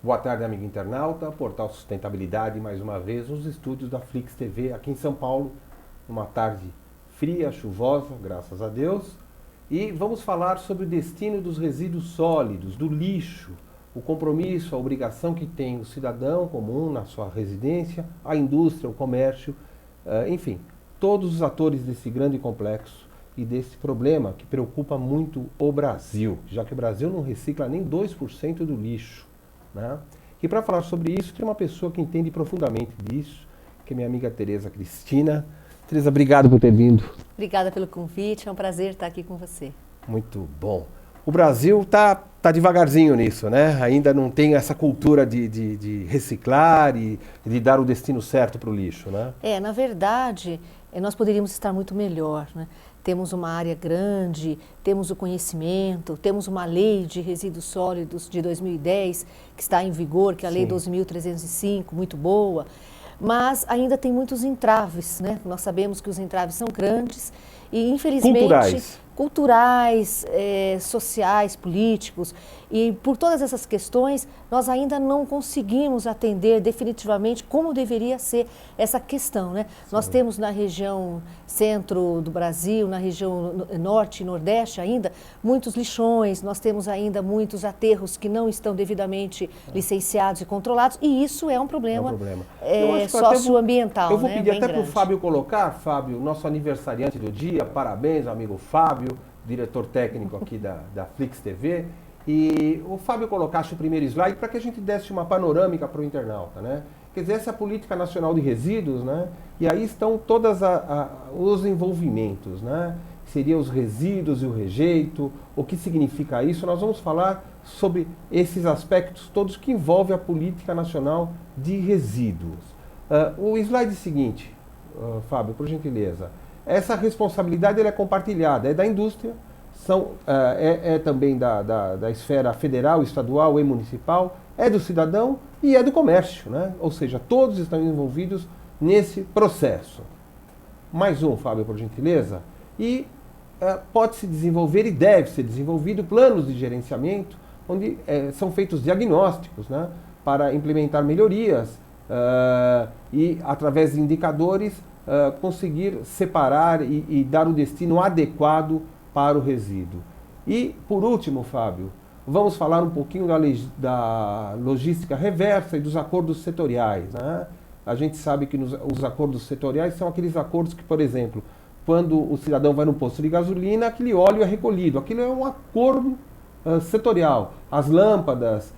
Boa tarde, amigo internauta. Portal Sustentabilidade, mais uma vez, nos estúdios da Flix TV, aqui em São Paulo, uma tarde fria, chuvosa, graças a Deus. E vamos falar sobre o destino dos resíduos sólidos, do lixo, o compromisso, a obrigação que tem o cidadão comum na sua residência, a indústria, o comércio, enfim, todos os atores desse grande complexo e desse problema que preocupa muito o Brasil, já que o Brasil não recicla nem 2% do lixo, né? E para falar sobre isso, tem uma pessoa que entende profundamente disso, que é minha amiga Tereza Cristina. Tereza, obrigado por ter vindo. Obrigada pelo convite, é um prazer estar aqui com você. Muito bom. O Brasil tá devagarzinho nisso, né? Ainda não tem essa cultura de reciclar e de dar o destino certo para o lixo, né? Na verdade, nós poderíamos estar muito melhor, né? Temos uma área grande, temos o conhecimento, temos uma lei de resíduos sólidos de 2010 que está em vigor, que é a Lei 12.305, muito boa, mas ainda tem muitos entraves, né? Nós sabemos que os entraves são grandes e, infelizmente, culturais, sociais, políticos, e por todas essas questões nós ainda não conseguimos atender definitivamente como deveria ser essa questão, né? Nós temos na região centro do Brasil, na região norte e nordeste ainda, muitos lixões, nós temos ainda muitos aterros que não estão devidamente licenciados e controlados, e isso é um problema, socioambiental. Eu vou pedir até para o Fábio colocar, Fábio, nosso aniversariante do dia, parabéns, amigo Fábio, diretor técnico aqui da Flix TV, e o Fábio colocasse o primeiro slide para que a gente desse uma panorâmica para o internauta, né? Quer dizer, essa é a Política Nacional de Resíduos, né? E aí estão todos os envolvimentos, né? Seria os resíduos e o rejeito, o que significa isso? Nós vamos falar sobre esses aspectos todos que envolvem a Política Nacional de Resíduos. O slide seguinte, Fábio, por gentileza. Essa responsabilidade ela é compartilhada, é da indústria, também da esfera federal, estadual e municipal, é do cidadão e é do comércio, né? Ou seja, todos estão envolvidos nesse processo. Mais um, Fábio, por gentileza. E pode-se desenvolver e deve ser desenvolvido planos de gerenciamento, onde são feitos diagnósticos, né? Para implementar melhorias e, através de indicadores, conseguir separar e dar o destino adequado para o resíduo. E, por último, Fábio, vamos falar um pouquinho da logística reversa e dos acordos setoriais, né? A gente sabe que os acordos setoriais são aqueles acordos que, por exemplo, quando o cidadão vai no posto de gasolina, aquele óleo é recolhido. Aquilo é um acordo setorial. As lâmpadas,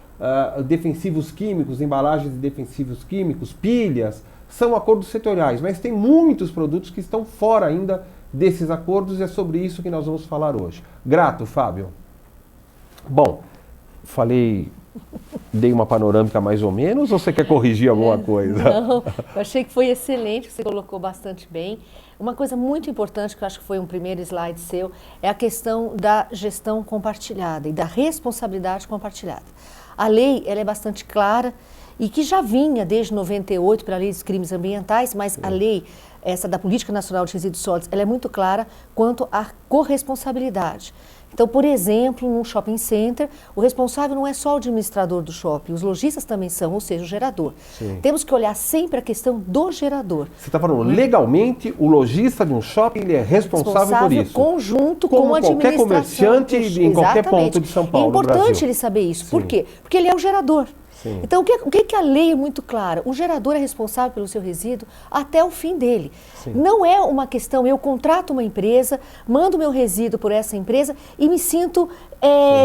defensivos químicos, embalagens de defensivos químicos, pilhas, são acordos setoriais, mas tem muitos produtos que estão fora ainda desses acordos e é sobre isso que nós vamos falar hoje. Grato, Fábio. Bom, dei uma panorâmica mais ou menos, ou você quer corrigir alguma coisa? Não, eu achei que foi excelente, você colocou bastante bem. Uma coisa muito importante, que eu acho que foi um primeiro slide seu, é a questão da gestão compartilhada e da responsabilidade compartilhada. A lei, ela é bastante clara, e que já vinha desde 98 pela Lei dos Crimes Ambientais, mas a lei, essa da Política Nacional de Resíduos Sólidos, ela é muito clara quanto à corresponsabilidade. Então, por exemplo, num shopping center, o responsável não é só o administrador do shopping, os lojistas também são, ou seja, o gerador. Sim. Temos que olhar sempre a questão do gerador. Você está falando, legalmente, o lojista de um shopping ele é responsável por isso? Conjunto com a administração. Qualquer comerciante em qualquer ponto de São Paulo, é importante ele saber isso. Sim. Por quê? Porque ele é o gerador. Sim. Então, o que a lei é muito clara? O gerador é responsável pelo seu resíduo até o fim dele. Sim. Não é uma questão, eu contrato uma empresa, mando meu resíduo por essa empresa e me sinto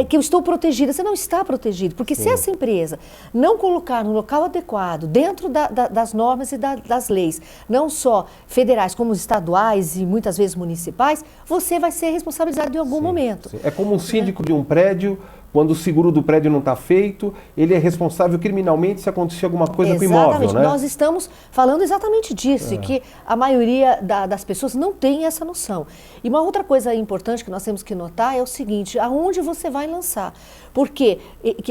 que eu estou protegida. Você não está protegido, porque se essa empresa não colocar no local adequado, dentro das normas e das leis, não só federais como estaduais e muitas vezes municipais, você vai ser responsabilizado em algum momento. Sim. É como um síndico de um prédio. Quando o seguro do prédio não está feito, ele é responsável criminalmente se acontecer alguma coisa com o imóvel, né? Nós estamos falando exatamente disso, e que a maioria das pessoas não tem essa noção. E uma outra coisa importante que nós temos que notar é o seguinte, aonde você vai lançar? Porque,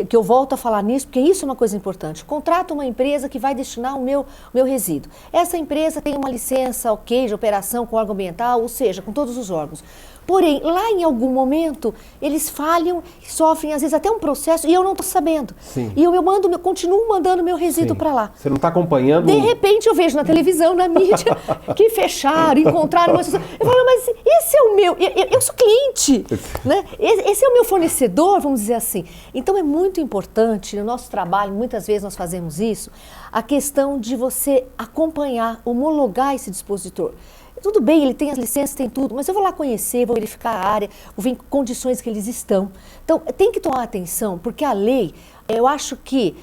que eu volto a falar nisso, porque isso é uma coisa importante. Contrato uma empresa que vai destinar o meu resíduo. Essa empresa tem uma licença, ok, de operação com órgão ambiental, ou seja, com todos os órgãos. Porém, lá em algum momento, eles falham, sofrem às vezes até um processo e eu não estou sabendo. Sim. E eu continuo mandando meu resíduo para lá. Você não está acompanhando? De repente eu vejo na televisão, na mídia, que fecharam, encontraram uma situação. Eu falo, mas esse é o meu, eu sou cliente, né? Esse é o meu fornecedor, vamos dizer assim. Então é muito importante, no nosso trabalho, muitas vezes nós fazemos isso, a questão de você acompanhar, homologar esse dispositor. Tudo bem, ele tem as licenças, tem tudo, mas eu vou lá conhecer, vou verificar a área, vou ver em que condições que eles estão. Então, tem que tomar atenção, porque a lei, eu acho que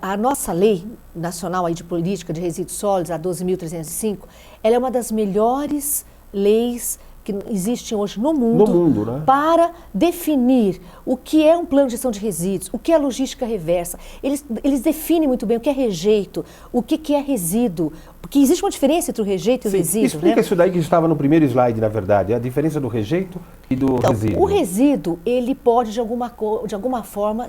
a nossa lei nacional aí de política de resíduos sólidos, a 12.305, ela é uma das melhores leis que existem hoje no mundo, né? Para definir o que é um plano de gestão de resíduos, o que é logística reversa. Eles definem muito bem o que é rejeito, o que é resíduo, porque existe uma diferença entre o rejeito e o resíduo. Explica isso daí que estava no primeiro slide, na verdade, a diferença do rejeito e do resíduo. O resíduo, ele pode de alguma forma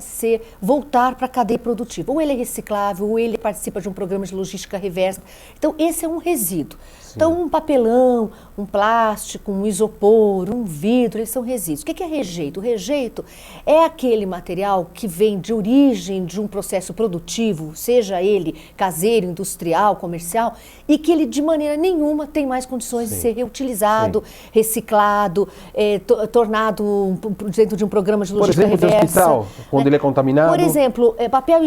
voltar para a cadeia produtiva. Ou ele é reciclável, ou ele participa de um programa de logística reversa. Então, esse é um resíduo. Sim. Então, um papelão, um plástico, um isopor, um vidro, eles são resíduos. O que é rejeito? O rejeito é aquele material que vem de origem de um processo produtivo, seja ele caseiro, industrial, comercial, e que ele de maneira nenhuma tem mais condições de ser reutilizado, reciclado, tornado dentro de um programa de logística reversa. Por exemplo, de hospital, quando ele é contaminado. Por exemplo, papel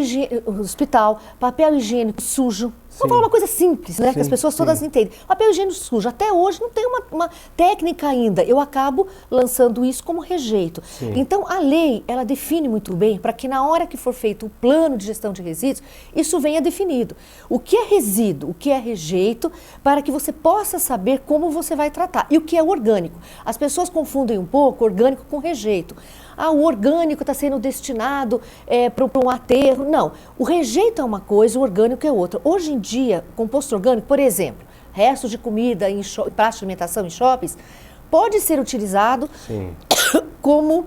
higiênico sujo. Vamos falar uma coisa simples, né? Que as pessoas todas entendem. Papel higiênico sujo, até hoje não tem uma técnica ainda. Eu acabo lançando isso como rejeito. Sim. Então, a lei, ela define muito bem para que na hora que for feito o plano de gestão de resíduos, isso venha definido. O que é resíduo, o que é rejeito, para que você possa saber como você vai tratar. E o que é orgânico. As pessoas confundem um pouco orgânico com rejeito. O orgânico está sendo destinado para um aterro. Não, o rejeito é uma coisa, o orgânico é outra. Hoje em dia, composto orgânico, por exemplo, restos de comida, em pratos de alimentação em shoppings, pode ser utilizado como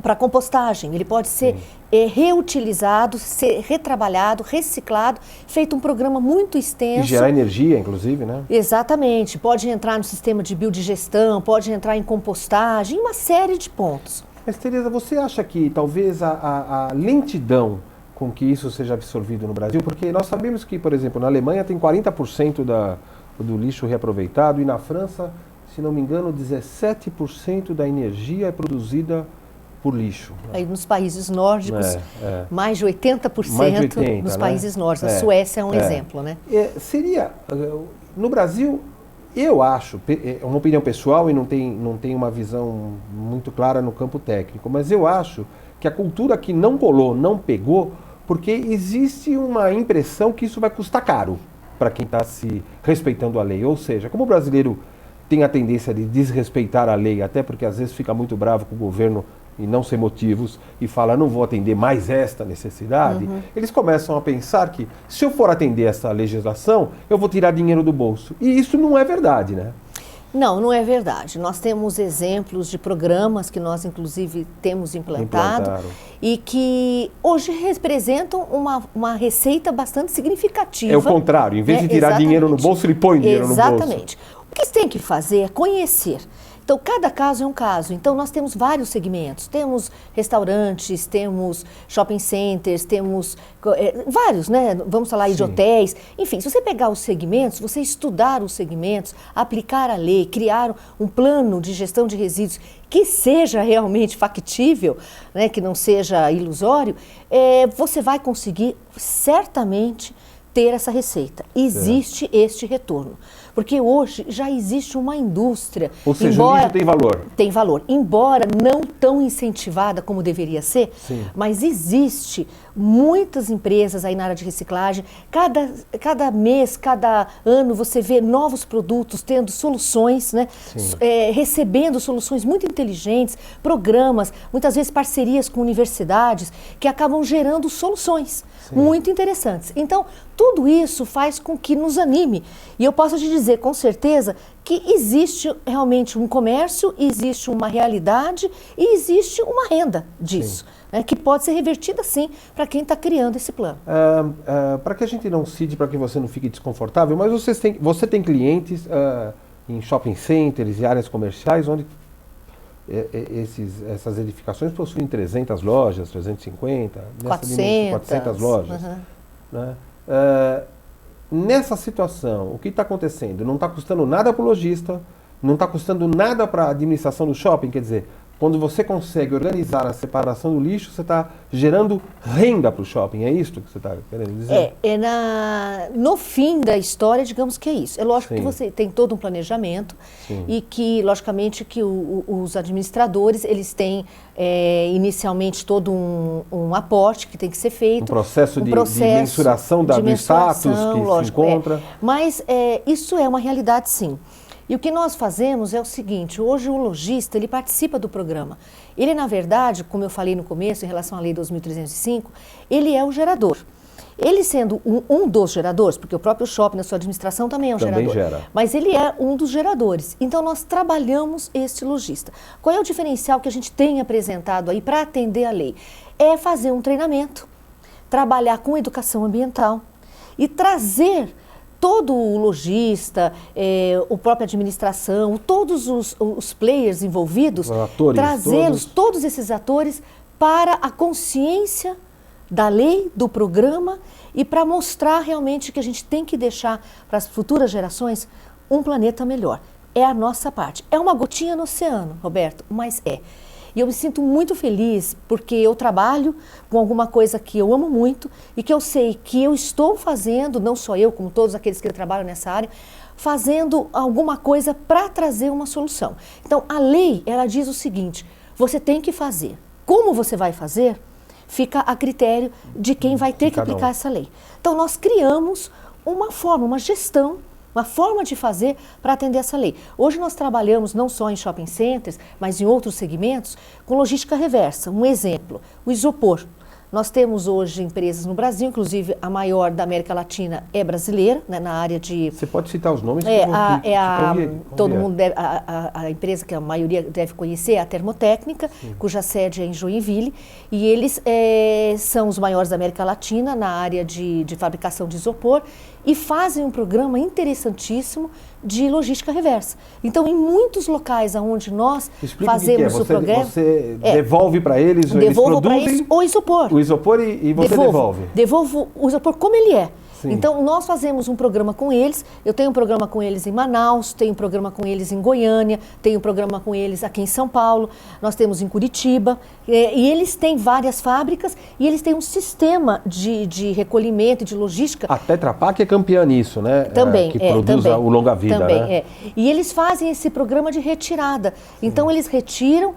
para compostagem. Ele pode ser reutilizado, ser retrabalhado, reciclado, feito um programa muito extenso. E gerar energia, inclusive, né? Exatamente. Pode entrar no sistema de biodigestão, pode entrar em compostagem, uma série de pontos. Mas, Tereza, você acha que talvez a lentidão com que isso seja absorvido no Brasil, porque nós sabemos que, por exemplo, na Alemanha tem 40% do lixo reaproveitado e na França, se não me engano, 17% da energia é produzida por lixo. Aí nos países nórdicos, mais de 80% nos países nórdicos. A Suécia é um exemplo, né? No Brasil, eu acho, é uma opinião pessoal e não tem uma visão muito clara no campo técnico, mas eu acho que a cultura aqui não colou, não pegou, porque existe uma impressão que isso vai custar caro para quem está se respeitando a lei. Ou seja, como o brasileiro tem a tendência de desrespeitar a lei, até porque às vezes fica muito bravo com o governo e não sem motivos, e fala, não vou atender mais esta necessidade, eles começam a pensar que, se eu for atender essa legislação, eu vou tirar dinheiro do bolso. E isso não é verdade, né? Não é verdade. Nós temos exemplos de programas que nós, inclusive, temos implantado e que hoje representam uma receita bastante significativa. É o contrário, em vez de tirar dinheiro no bolso, ele põe dinheiro no bolso. Exatamente. O que você tem que fazer é conhecer. Então, cada caso é um caso. Então, nós temos vários segmentos. Temos restaurantes, temos shopping centers, temos vários, né? Vamos falar aí de hotéis. Enfim, se você pegar os segmentos, você estudar os segmentos, aplicar a lei, criar um plano de gestão de resíduos que seja realmente factível, né? Que não seja ilusório, você vai conseguir certamente ter essa receita. Existe este retorno. Porque hoje já existe uma indústria. Ou seja, o lixo tem valor. Tem valor. Embora não tão incentivada como deveria ser, mas existe muitas empresas aí na área de reciclagem. Cada mês, cada ano, você vê novos produtos tendo soluções, né? Recebendo soluções muito inteligentes, programas, muitas vezes parcerias com universidades, que acabam gerando soluções muito interessantes. Então, tudo isso faz com que nos anime. E eu posso te dizer com certeza que existe realmente um comércio, existe uma realidade e existe uma renda disso, né, que pode ser revertida sim para quem está criando esse plano. Para que a gente não cite, para que você não fique desconfortável, mas você tem clientes em shopping centers e áreas comerciais onde essas edificações possuem 300 lojas, 350, 400 lojas. Uhum. Né? Nessa situação, o que está acontecendo? Não está custando nada para o lojista, não está custando nada para a administração do shopping, quer dizer, quando você consegue organizar a separação do lixo, você está gerando renda para o shopping, é isso que você está querendo dizer? No fim da história, digamos que é isso. É lógico Sim. que você tem todo um planejamento. Sim. E que, logicamente, que os administradores, eles têm inicialmente todo um aporte que tem que ser feito. Um processo de mensuração do status que lógico, se encontra. Mas isso é uma realidade, sim. E o que nós fazemos é o seguinte, hoje o lojista, ele participa do programa. Ele, na verdade, como eu falei no começo, em relação à Lei 2.305, ele é o gerador. Ele sendo um dos geradores, porque o próprio shopping, na sua administração, também é um gerador. Gera. Mas ele é um dos geradores. Então, nós trabalhamos este lojista. Qual é o diferencial que a gente tem apresentado aí para atender a lei? É fazer um treinamento, trabalhar com educação ambiental e trazer todo o lojista, a própria administração, todos os players envolvidos, trazê-los, todos esses atores, para a consciência da lei, do programa e para mostrar realmente que a gente tem que deixar para as futuras gerações um planeta melhor. É a nossa parte. É uma gotinha no oceano, Roberto, mas é. E eu me sinto muito feliz porque eu trabalho com alguma coisa que eu amo muito e que eu sei que eu estou fazendo, não só eu, como todos aqueles que trabalham nessa área, fazendo alguma coisa para trazer uma solução. Então, a lei, ela diz o seguinte, você tem que fazer. Como você vai fazer, fica a critério de quem vai ter que aplicar essa lei. Então, nós criamos uma forma, uma gestão, uma forma de fazer para atender essa lei. Hoje nós trabalhamos não só em shopping centers, mas em outros segmentos, com logística reversa. Um exemplo, o isopor. Nós temos hoje empresas no Brasil, inclusive a maior da América Latina é brasileira, né, na área de... Você pode citar os nomes? Todo mundo deve, a empresa que a maioria deve conhecer é a Termotécnica, sim, cuja sede é em Joinville, e eles são os maiores da América Latina na área de fabricação de isopor e fazem um programa interessantíssimo de logística reversa. Então, em muitos locais onde nós fazemos o programa... Você devolve para eles, eles produzem o isopor. O isopor e você devolve. Devolvo o isopor como ele é. Sim. Então, nós fazemos um programa com eles, eu tenho um programa com eles em Manaus, tenho um programa com eles em Goiânia, tenho um programa com eles aqui em São Paulo, nós temos em Curitiba, e eles têm várias fábricas e eles têm um sistema de recolhimento e de logística. A Tetra Pak é campeã nisso, né? Também, que produz o longa-vida, também, né? E eles fazem esse programa de retirada. Então, eles retiram,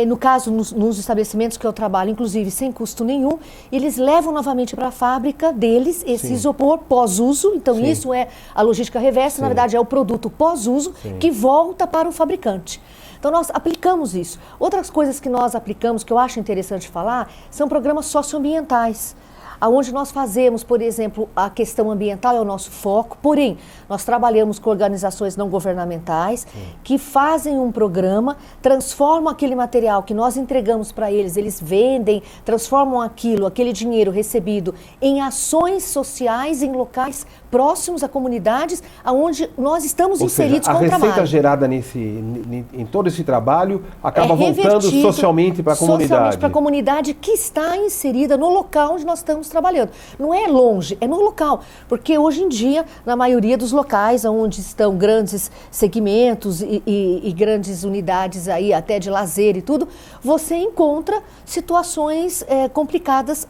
no caso, nos estabelecimentos que eu trabalho, inclusive sem custo nenhum, eles levam novamente para a fábrica deles esse isopor pós-uso, então sim, isso é a logística reversa, sim, na verdade é o produto pós-uso que volta para o fabricante. Então nós aplicamos isso. Outras coisas que nós aplicamos, que eu acho interessante falar, são programas socioambientais, onde nós fazemos, por exemplo, a questão ambiental é o nosso foco, porém, nós trabalhamos com organizações não governamentais que fazem um programa, transformam aquele material que nós entregamos para eles, eles vendem, transformam aquele dinheiro recebido em ações sociais em locais próximos a comunidades onde nós estamos inseridos com o trabalho. A receita gerada em todo esse trabalho acaba voltando socialmente para a comunidade. Socialmente para a comunidade que está inserida no local onde nós estamos trabalhando. Não é longe, é no local. Porque hoje em dia, na maioria dos locais onde estão grandes segmentos e grandes unidades aí, até de lazer e tudo, você encontra situações complicadas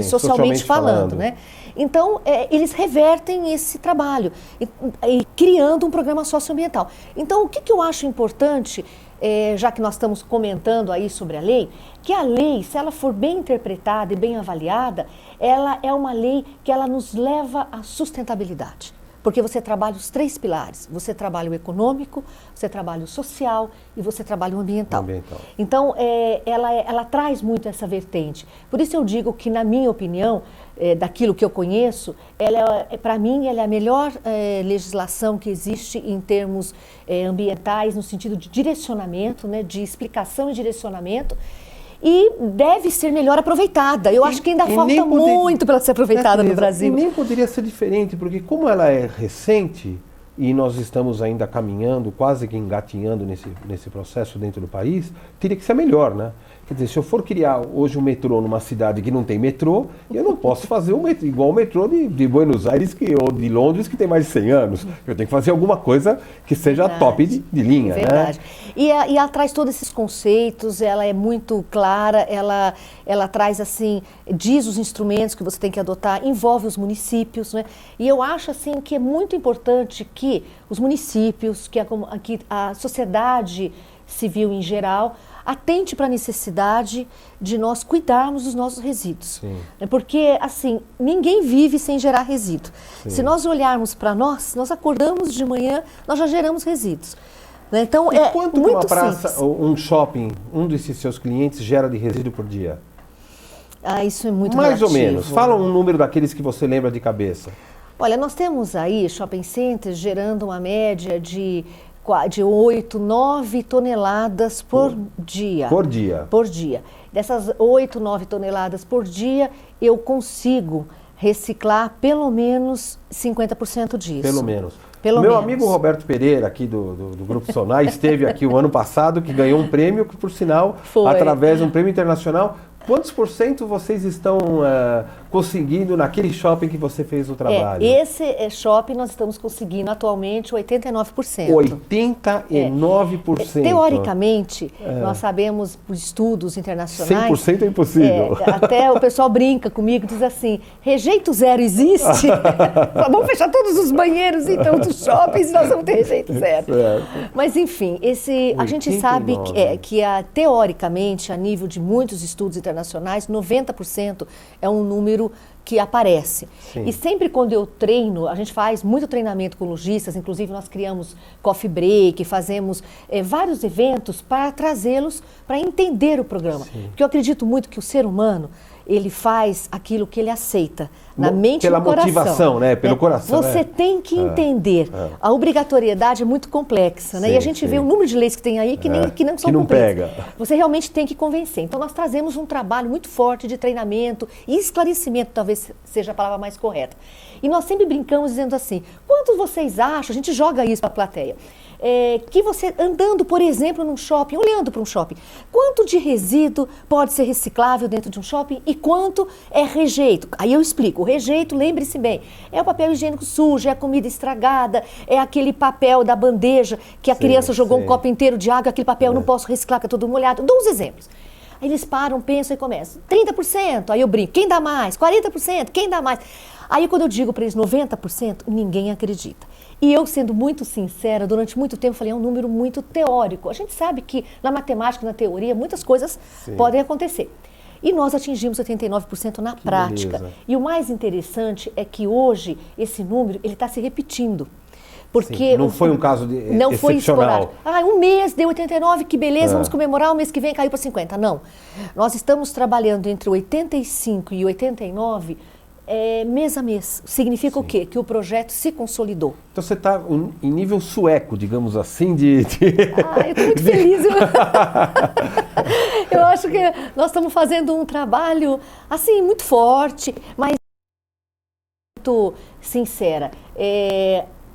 socialmente falando, né? Então, eles revertem esse trabalho e criando um programa socioambiental. Então, o que eu acho importante, já que nós estamos comentando aí sobre a lei, que a lei, se ela for bem interpretada e bem avaliada, ela é uma lei que ela nos leva à sustentabilidade. Porque você trabalha os 3 pilares. Você trabalha o econômico, você trabalha o social e você trabalha o ambiental. Então, ela traz muito essa vertente. Por isso eu digo que, na minha opinião, daquilo que eu conheço, para mim, ela é a melhor legislação que existe em termos ambientais, no sentido de direcionamento, né, de explicação e direcionamento, e deve ser melhor aproveitada. Eu acho que ainda falta muito para ser aproveitada no Brasil. E nem poderia ser diferente, porque como ela é recente, e nós estamos ainda caminhando, quase que engatinhando nesse processo dentro do país, teria que ser melhor, né? Quer dizer, se eu for criar hoje um metrô numa cidade que não tem metrô, eu não posso fazer igual o metrô de Buenos Aires ou de Londres, que tem mais de 100 anos. Eu tenho que fazer alguma coisa que seja top de linha, verdade. Né? E ela traz todos esses conceitos, ela é muito clara, ela traz assim, diz os instrumentos que você tem que adotar, envolve os municípios, né? E eu acho assim que é muito importante que os municípios, que a sociedade civil em geral, atente para a necessidade de nós cuidarmos dos nossos resíduos. Sim. Porque, assim, ninguém vive sem gerar resíduo. Sim. Se nós olharmos para nós acordamos de manhã, nós já geramos resíduos. Então, e quanto muito uma praça simples. Ou um shopping, um desses seus clientes gera de resíduo por dia? Isso é muito mais relativo. Ou menos. Fala um número daqueles que você lembra de cabeça. Olha, nós temos aí shopping centers gerando uma média de 8, 9 toneladas por dia. Por dia. Por dia. Dessas 8, 9 toneladas por dia, eu consigo reciclar pelo menos 50% disso. Pelo menos. Meu amigo Roberto Pereira, aqui do Grupo Sonai, esteve aqui o ano passado, que ganhou um prêmio, que por sinal, através de um prêmio internacional. Quantos por cento vocês estão conseguindo naquele shopping que você fez o trabalho? Esse shopping nós estamos conseguindo atualmente 89%. 89%. Teoricamente, nós sabemos por estudos internacionais... 100% é impossível. Até o pessoal brinca comigo, diz assim, rejeito zero existe? Vamos fechar todos os banheiros então dos shoppings e nós vamos ter rejeito zero. Certo. Mas enfim, a gente sabe que teoricamente, a nível de muitos estudos internacionais, 90% é um número que aparece. Sim. E sempre quando eu treino, a gente faz muito treinamento com lojistas, inclusive nós criamos coffee break, fazemos vários eventos para trazê-los para entender o programa. Sim. Porque eu acredito muito que o ser humano, ele faz aquilo que ele aceita, na mente e no coração. Pela motivação, né? Pelo coração. Você tem que entender. A obrigatoriedade é muito complexa, né? Sim, e a gente vê o número de leis que tem aí que não são cumpridas. Você realmente tem que convencer. Então, nós trazemos um trabalho muito forte de treinamento e esclarecimento, talvez seja a palavra mais correta. E nós sempre brincamos dizendo assim, quantos vocês acham, a gente joga isso para a plateia, que você andando, por exemplo, num shopping, olhando para um shopping, quanto de resíduo pode ser reciclável dentro de um shopping e quanto é rejeito? Aí eu explico, o rejeito, lembre-se bem, é o papel higiênico sujo, é a comida estragada, é aquele papel da bandeja que a criança jogou um copo inteiro de água, aquele papel eu não posso reciclar, que é todo molhado. Dou uns exemplos. Aí eles param, pensam e começam. 30%, aí eu brinco, quem dá mais? 40%, quem dá mais? Aí quando eu digo para eles 90%, ninguém acredita. E eu, sendo muito sincera, durante muito tempo falei, é um número muito teórico. A gente sabe que na matemática, na teoria, muitas coisas podem acontecer. E nós atingimos 89% na prática. Beleza. E o mais interessante é que hoje esse número ele está se repetindo. Porque não foi um caso não excepcional. Foi um mês deu 89, que beleza, vamos comemorar, o mês que vem caiu para 50. Não. Nós estamos trabalhando entre 85 e 89 mês a mês. Significa o quê? Que o projeto se consolidou. Então você está em nível sueco, digamos assim, eu estou muito feliz. Eu acho que nós estamos fazendo um trabalho, assim, muito forte, mas muito sincera.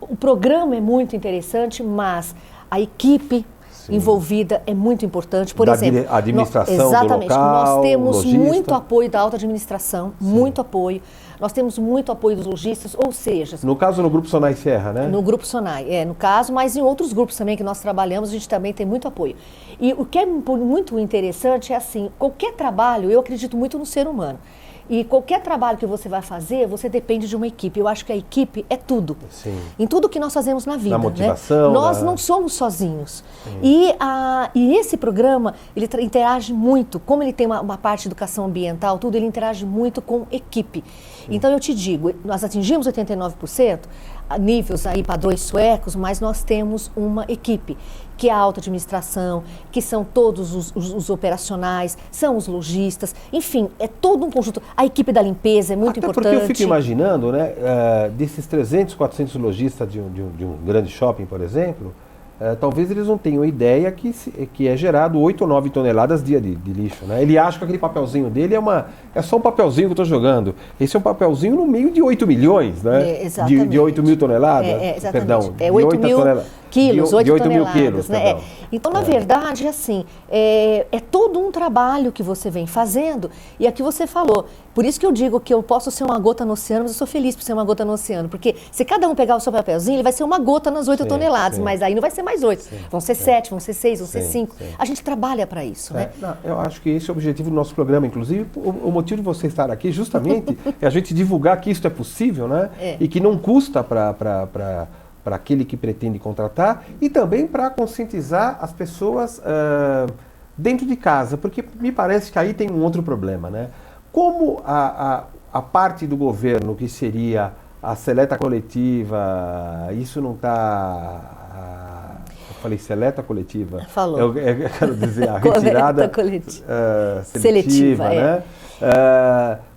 O programa é muito interessante, mas a equipe envolvida é muito importante. Por exemplo, a administração exatamente, do local, nós temos logista. muito apoio da alta administração, muito apoio. Nós temos muito apoio dos lojistas, ou seja... No caso, no Grupo Sonai Serra, né? No Grupo Sonai, no caso, mas em outros grupos também que nós trabalhamos, a gente também tem muito apoio. E o que é muito interessante é assim, qualquer trabalho, eu acredito muito no ser humano. E qualquer trabalho que você vai fazer, você depende de uma equipe. Eu acho que a equipe é tudo. Sim. Em tudo que nós fazemos na vida. Na motivação. Né? Nós não somos sozinhos. E esse programa, ele interage muito, como ele tem uma parte de educação ambiental, tudo, ele interage muito com equipe. Sim. Então eu te digo, nós atingimos 89%, níveis aí padrões suecos, mas nós temos uma equipe, que é a alta administração, que são todos os operacionais, são os lojistas, enfim, é todo um conjunto. A equipe da limpeza é muito importante. Porque eu fico imaginando, né, desses 300, 400 lojistas de um grande shopping, por exemplo, talvez eles não tenham ideia que é gerado 8 ou 9 toneladas dia de lixo, né? Ele acha que aquele papelzinho dele é só um papelzinho que eu estou jogando. Esse é um papelzinho no meio de 8 milhões, né? Exatamente. De 8 mil toneladas? Exatamente. Perdão, é 8 mil quilos, 8 toneladas. Mil quilos, né? Então, na verdade, assim, é todo um trabalho que você vem fazendo, e aqui você falou, por isso que eu digo que eu posso ser uma gota no oceano, mas eu sou feliz por ser uma gota no oceano, porque se cada um pegar o seu papelzinho, ele vai ser uma gota nas 8 toneladas, mas aí não vai ser mais 8, vão ser 7, vão ser 6, vão ser 5. A gente trabalha para isso, né? Não, eu acho que esse é o objetivo do nosso programa, inclusive, o motivo de você estar aqui justamente é a gente divulgar que isso é possível, né? E que não custa para aquele que pretende contratar e também para conscientizar as pessoas dentro de casa, porque me parece que aí tem um outro problema, né? Como a parte do governo, que seria a seleta coletiva, isso não está... eu falei seleta coletiva? Falou. Eu quero dizer a retirada seletiva, né?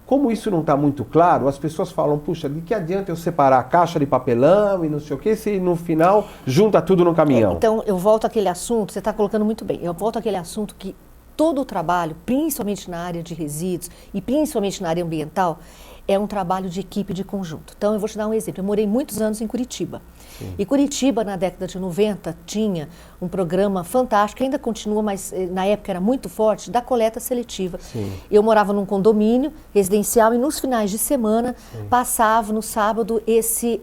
Como isso não está muito claro, as pessoas falam, puxa, de que adianta eu separar a caixa de papelão e não sei o que, se no final junta tudo no caminhão? Então, eu volto àquele assunto, você está colocando muito bem, eu volto àquele assunto que todo o trabalho, principalmente na área de resíduos e principalmente na área ambiental, é um trabalho de equipe, de conjunto. Então, eu vou te dar um exemplo. Eu morei muitos anos em Curitiba. Sim. E Curitiba, na década de 90, tinha um programa fantástico, ainda continua, mas na época era muito forte, da coleta seletiva. Sim. Eu morava num condomínio residencial e nos finais de semana passava no sábado esse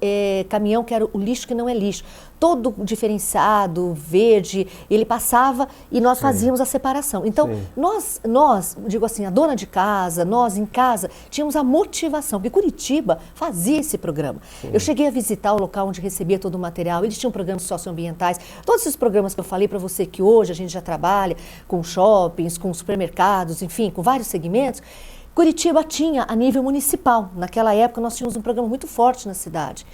caminhão que era o lixo que não é lixo. Todo diferenciado, verde, ele passava e nós fazíamos a separação. Então, nós, digo assim, a dona de casa, nós em casa, tínhamos a motivação, porque Curitiba fazia esse programa. Eu cheguei a visitar o local onde recebia todo o material, eles tinham programas socioambientais, todos esses programas que eu falei para você que hoje a gente já trabalha com shoppings, com supermercados, enfim, com vários segmentos. Curitiba tinha a nível municipal. Naquela época nós tínhamos um programa muito forte na cidade.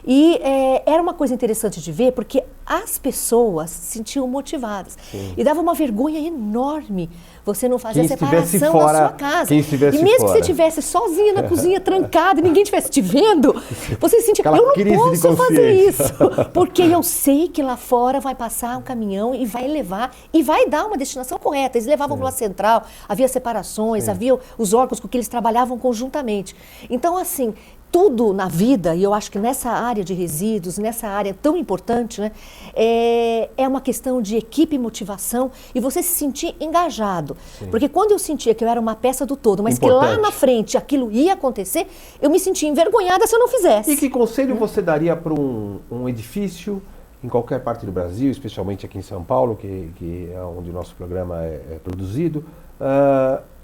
E era uma coisa interessante de ver, porque as pessoas se sentiam motivadas. Sim. E dava uma vergonha enorme você não fazer a separação na sua casa. E mesmo que você estivesse sozinha na cozinha, trancada, e ninguém estivesse te vendo, você se sentia, eu não posso fazer isso. Porque eu sei que lá fora vai passar um caminhão e vai levar, e vai dar uma destinação correta. Eles levavam para a central, havia separações, havia os órgãos com que eles trabalhavam conjuntamente. Então, assim, tudo na vida, e eu acho que nessa área de resíduos, nessa área tão importante, né, é uma questão de equipe e motivação e você se sentir engajado. Sim. Porque quando eu sentia que eu era uma peça do todo, mas que lá na frente aquilo ia acontecer, eu me sentia envergonhada se eu não fizesse. E que conselho você daria para um edifício em qualquer parte do Brasil, especialmente aqui em São Paulo, que é onde o nosso programa é produzido,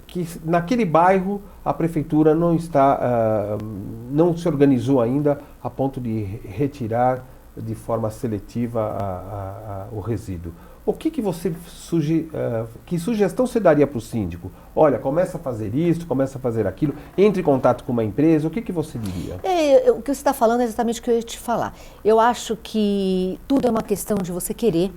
que naquele bairro a prefeitura não se organizou ainda a ponto de retirar de forma seletiva o resíduo. O que você que sugestão você daria para o síndico? Olha, começa a fazer isso, começa a fazer aquilo, entre em contato com uma empresa, o que você diria? O que você está falando é exatamente o que eu ia te falar. Eu acho que tudo é uma questão de você querer.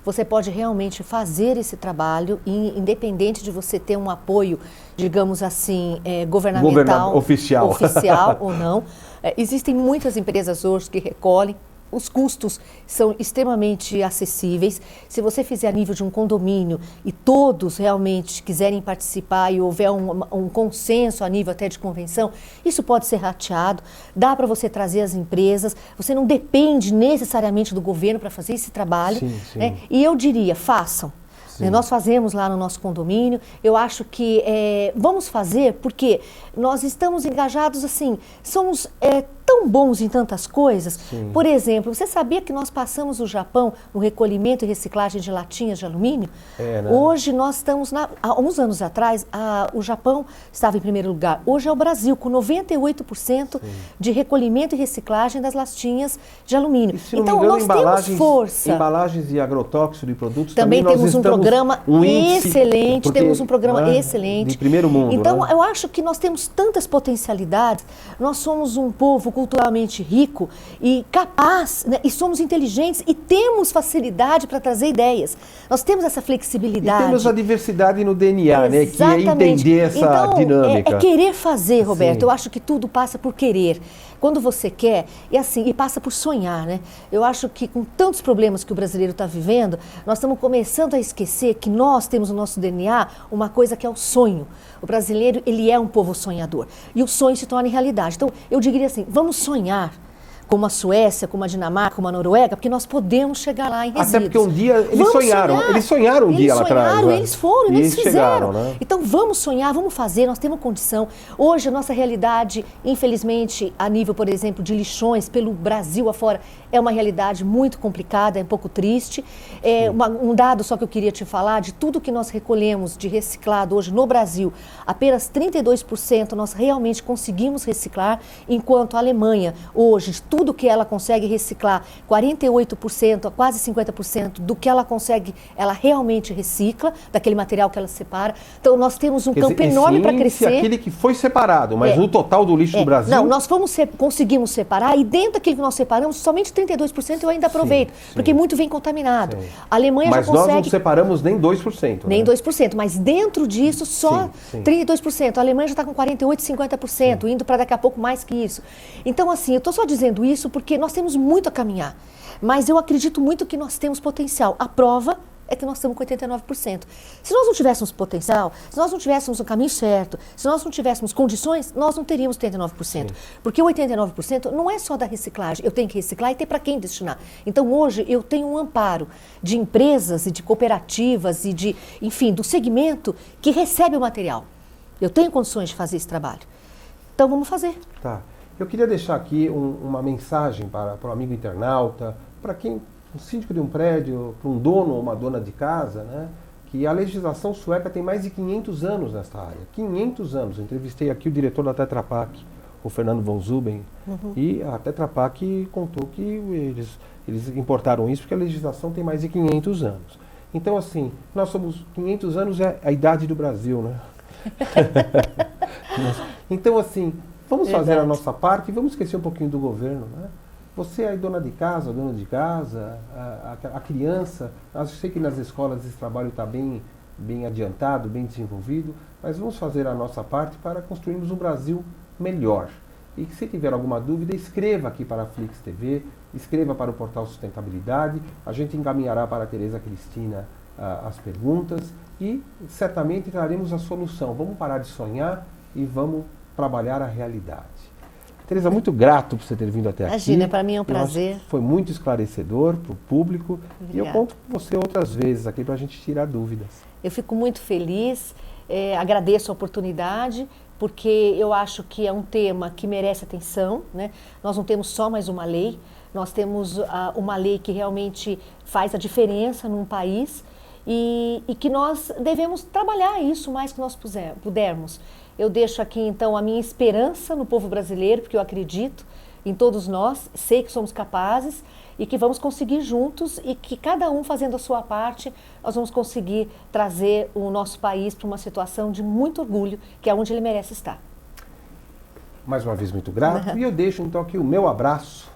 Você pode realmente fazer esse trabalho, independente de você ter um apoio, digamos assim, governamental, oficial ou não. Existem muitas empresas hoje que recolhem. Os custos são extremamente acessíveis. Se você fizer a nível de um condomínio e todos realmente quiserem participar e houver um consenso a nível até de convenção, isso pode ser rateado. Dá para você trazer as empresas. Você não depende necessariamente do governo para fazer esse trabalho. Sim, sim. Né? E eu diria, façam. Nós fazemos lá no nosso condomínio. Eu acho que vamos fazer porque nós estamos engajados assim, somos tão bons em tantas coisas. Sim. Por exemplo, você sabia que nós passamos o Japão no recolhimento e reciclagem de latinhas de alumínio? Né? Hoje nós estamos, há uns anos atrás, o Japão estava em primeiro lugar. Hoje é o Brasil, com 98% de recolhimento e reciclagem das latinhas de alumínio. Então, nós temos força. Embalagens e agrotóxicos de produtos também temos um programa excelente, temos um programa excelente. De primeiro mundo. Então, eu acho que nós temos tantas potencialidades, nós somos um povo culturalmente rico e capaz, né, e somos inteligentes e temos facilidade para trazer ideias. Nós temos essa flexibilidade. E temos a diversidade no DNA, né, que é entender essa dinâmica. É querer fazer, Roberto. Sim. Eu acho que tudo passa por querer. quando você quer, e passa por sonhar, né? Eu acho que com tantos problemas que o brasileiro está vivendo, nós estamos começando a esquecer que nós temos no nosso DNA uma coisa que é o sonho. O brasileiro, ele é um povo sonhador. E o sonho se torna realidade. Então, eu diria assim, vamos sonhar como a Suécia, como a Dinamarca, como a Noruega, porque nós podemos chegar lá em resíduos. Até porque um dia eles sonharam um dia lá atrás. Né? Eles foram, eles fizeram. Chegaram, né? Então vamos sonhar, vamos fazer, nós temos condição. Hoje a nossa realidade, infelizmente, a nível, por exemplo, de lixões pelo Brasil afora, é uma realidade muito complicada, é um pouco triste. Um dado só que eu queria te falar, de tudo que nós recolhemos de reciclado hoje no Brasil, apenas 32% nós realmente conseguimos reciclar, enquanto a Alemanha, hoje, de tudo que ela consegue reciclar, 48% a quase 50% do que ela consegue, ela realmente recicla, daquele material que ela separa. Então nós temos um campo enorme para crescer. Aquele que foi separado, mas no total do lixo do Brasil... Não, nós conseguimos separar, e dentro daquilo que nós separamos, somente 32% eu ainda aproveito, porque muito vem contaminado. A Alemanha já consegue... Mas nós não separamos nem 2%. Nem 2%, mas dentro disso só 32%. A Alemanha já está com 48%, 50%, indo para daqui a pouco mais que isso. Então assim, eu estou só dizendo isso porque nós temos muito a caminhar, mas eu acredito muito que nós temos potencial. A prova é que nós estamos com 89%. Se nós não tivéssemos potencial, se nós não tivéssemos o caminho certo, se nós não tivéssemos condições, nós não teríamos 89%. Porque o 89% não é só da reciclagem, eu tenho que reciclar e ter para quem destinar. Então hoje eu tenho um amparo de empresas e de cooperativas e de, enfim, do segmento que recebe o material. Eu tenho condições de fazer esse trabalho. Então vamos fazer. Tá. Eu queria deixar aqui uma mensagem para o amigo internauta, para quem, um síndico de um prédio, para um dono ou uma dona de casa, né, que a legislação sueca tem mais de 500 anos nesta área. 500 anos. Eu entrevistei aqui o diretor da Tetra Pak, o Fernando von Zuben, e a Tetra Pak contou que eles importaram isso porque a legislação tem mais de 500 anos. Então, assim, nós somos 500 anos é a idade do Brasil, né? Então, assim, vamos fazer a nossa parte e vamos esquecer um pouquinho do governo, né? Você é dona de casa, dono de casa, a criança, eu sei que nas escolas esse trabalho está bem adiantado, bem desenvolvido, mas vamos fazer a nossa parte para construirmos um Brasil melhor. E que se tiver alguma dúvida, escreva aqui para a Flix TV, escreva para o portal Sustentabilidade, a gente encaminhará para a Tereza Cristina as perguntas e certamente traremos a solução. Vamos parar de sonhar e vamos trabalhar a realidade. Tereza, muito grato por você ter vindo até aqui. Imagina, para mim é um prazer. Foi muito esclarecedor para o público. Obrigada. E eu conto com você outras vezes aqui para a gente tirar dúvidas. Eu fico muito feliz, agradeço a oportunidade, porque eu acho que é um tema que merece atenção, né? Nós não temos só mais uma lei, nós temos uma lei que realmente faz a diferença num país e que nós devemos trabalhar isso mais que nós pudermos. Eu deixo aqui, então, a minha esperança no povo brasileiro, porque eu acredito em todos nós, sei que somos capazes e que vamos conseguir juntos e que cada um fazendo a sua parte, nós vamos conseguir trazer o nosso país para uma situação de muito orgulho, que é onde ele merece estar. Mais uma vez, muito grato. E eu deixo, então, aqui o meu abraço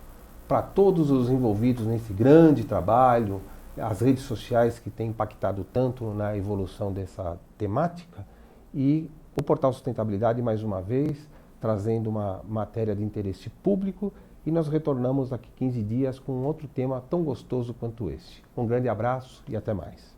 para todos os envolvidos nesse grande trabalho, as redes sociais que têm impactado tanto na evolução dessa temática e o Portal Sustentabilidade, mais uma vez, trazendo uma matéria de interesse público e nós retornamos daqui 15 dias com outro tema tão gostoso quanto este. Um grande abraço e até mais.